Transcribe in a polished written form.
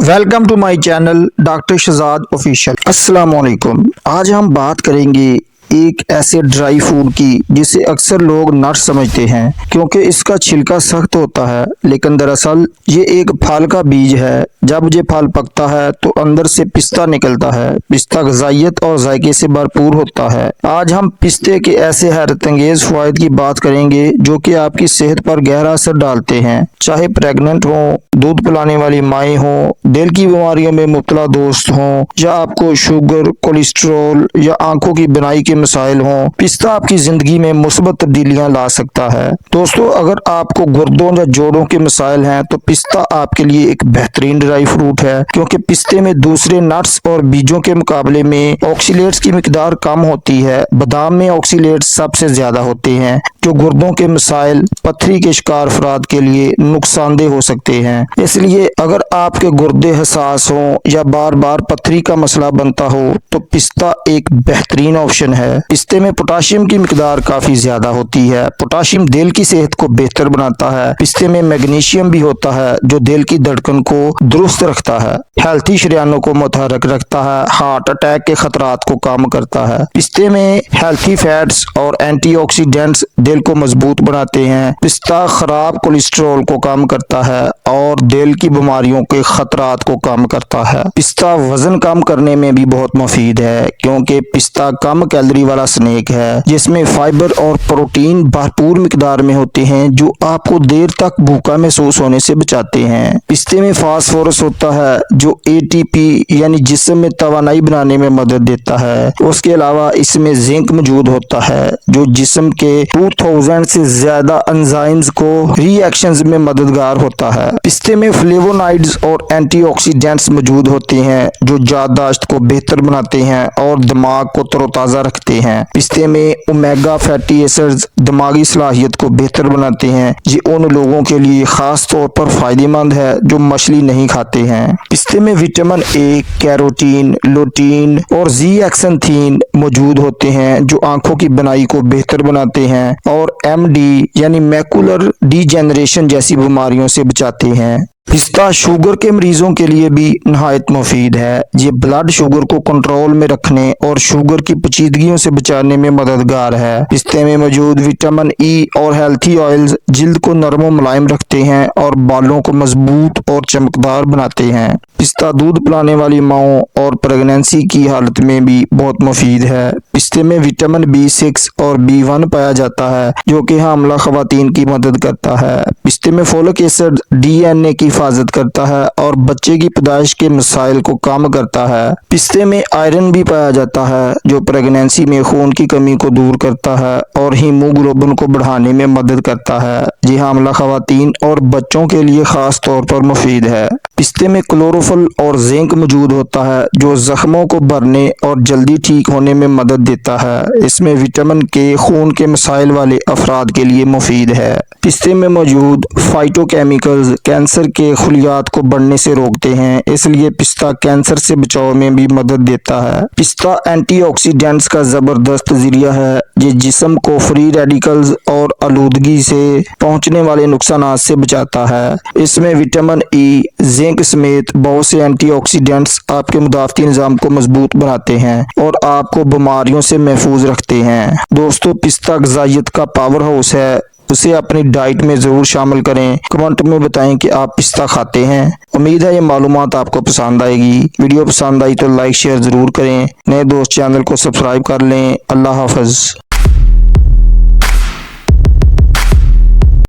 Welcome to my channel doctor Shahzad official. अस्सलाम वालेकुम। आज हम बात करेंगे एक ऐसे ड्राई फूड की जिसे अक्सर लोग नट्स समझते हैं क्योंकि इसका छिलका सख्त होता है, लेकिन दरअसल ये एक फल का बीज है। जब ये फल पकता है तो अंदर से पिस्ता निकलता है। पिस्ता ग़िज़ाइयत और जायके से भरपूर होता है। आज हम पिस्ते के ऐसे हैरत अंगेज फ़वाइद की बात करेंगे जो कि आपकी सेहत पर गहरा असर डालते हैं। चाहे प्रेग्नेंट हो, दूध पिलाने वाली माएँ हों, दिल की बीमारियों में मुब्तला दोस्त हों, या आपको शुगर, कोलेस्ट्रॉल या आंखों की बिनाई के मसाइल हों, पिस्ता आपकी जिंदगी में मुस्बत तब्दीलियां ला सकता है। दोस्तों, अगर आपको गुर्दों या जोड़ों के मसाइल हैं तो पिस्ता आपके लिए एक बेहतरीन ड्राई फ्रूट है, क्योंकि पिस्ते में दूसरे नट्स और बीजों के मुकाबले में ऑक्सीलेट्स की मिकदार कम होती है। बादाम में ऑक्सीलेट्स सबसे ज्यादा होते हैं जो गुर्दों के मसाइल, पथरी के शिकार अफराद के लिए नुकसानदेह हो सकते हैं। इसलिए अगर आपके गुर्दे हसास हों या बार बार पथरी का मसला बनता हो तो पिस्ता एक बेहतरीन ऑप्शन है। पिस्ते में पोटाशियम की मिकदार काफी ज्यादा होती है। पोटाशियम दिल की सेहत को बेहतर बनाता है। पिस्ते में मैग्नीशियम भी होता है जो दिल की धड़कन को दुरुस्त रखता है, हेल्थी शरीयानों को मुतहर्रिक रखता है, हार्ट अटैक के खतरात को कम करता है। पिस्ते में हेल्थी फैट्स और एंटीऑक्सीडेंट्स दिल को मजबूत बनाते हैं। पिस्ता खराब कोलेस्ट्रॉल को कम करता है और दिल की बीमारियों के खतरात को कम करता है। पिस्ता वजन कम करने में भी बहुत मुफीद है, क्योंकि पिस्ता कम कैलोरी वाला स्नैक है जिसमें फाइबर और प्रोटीन भरपूर मिकदार में होते हैं जो आपको देर तक भूखा महसूस होने से बचाते हैं। पिस्ते में फास्फोरस होता है जो एटीपी यानी जिस्म में तवानाई बनाने में मदद देता है। उसके अलावा इसमें जिंक मौजूद होता है जो जिस्म के 2000 से ज्यादा एंजाइम्स को रिएक्शंस में मददगार होता है। पिस्ते में फ्लेवोनाइड्स और एंटीऑक्सीडेंट्स मौजूद होते हैं जो याददाश्त को बेहतर बनाते हैं और दिमाग को तरोताजा रखते हैं। पिस्ते में ओमेगा फैटी एसिड्स दिमागी सलाहियत को बेहतर बनाते हैं। ये उन लोगों के लिए खास तौर पर फायदेमंद है जो मछली नहीं खाते हैं। पिस्ते में विटामिन ए, कैरोटीन, लुटीन और ज़ीएक्सैंथीन मौजूद होते हैं जो आंखों की बिनाई को बेहतर बनाते हैं और एमडी यानी मैकुलर डीजेनरेशन जैसी बीमारियों से बचाते हैं। पिस्ता शुगर के मरीजों के लिए भी नहायत मुफीद है। ये ब्लड शुगर को कंट्रोल में रखने और शुगर की पेचीदगियों से बचाने में मददगार है। पिस्ते में मौजूद विटामिन ई और हेल्थी ऑयल्स जिल्द को नरम और मुलायम रखते हैं और बालों को मजबूत और चमकदार बनाते हैं। पिस्ता दूध पिलाने वाली माओं और प्रेगनेंसी की हालत में भी बहुत मुफीद है। पिस्ते में विटामिन B6 और B1 पाया जाता है जो कि हामला खवातीन की मदद करता है। पिस्ते में फोलिक एसिड DNA की हिफाजत करता है और बच्चे की पैदाइश के मसाइल को कम करता है। पिस्ते में आयरन भी पाया जाता है जो प्रेगनेंसी में खून की कमी को दूर करता है और हीमोग्लोबिन को बढ़ाने में मदद करता है। ये हामला खवातीन और बच्चों के लिए खास तौर पर मुफीद है। पिस्ते में क्लोरोफिल और जिंक मौजूद होता है जो जख्मों को भरने और जल्दी ठीक होने में मदद देता है। इसमें विटामिन के खून के मसाइल वाले अफराद के लिए मुफीद है। पिस्ते में मौजूद फाइटोकेमिकल्स कैंसर के खुलियात को बढ़ने से रोकते हैं, इसलिए पिस्ता कैंसर से बचाव में भी मदद देता है। पिस्ता एंटीऑक्सीडेंट्स का जबरदस्त जरिया है। ये जिस्म को फ्री रेडिकल्स और आलूदगी से पहुंचने वाले नुकसानात से बचाता है। इसमें विटामिन ई, जिंक समेत बहुत से एंटीऑक्सीडेंट्स आपके मुदाफ़ती निज़ाम को मजबूत बनाते हैं और आपको बीमारियों से महफूज रखते हैं। दोस्तों, पिस्ता ग़िज़ाइयत का पावर हाउस है, उसे अपनी डाइट में ज़रूर शामिल करें। कमेंट में बताएं कि आप पिस्ता खाते हैं। उम्मीद है ये मालूमात आपको पसंद आएगी। वीडियो पसंद आई तो लाइक शेयर ज़रूर करें। नए दोस्त चैनल को सब्सक्राइब कर लें। अल्लाह हाफ़िज़।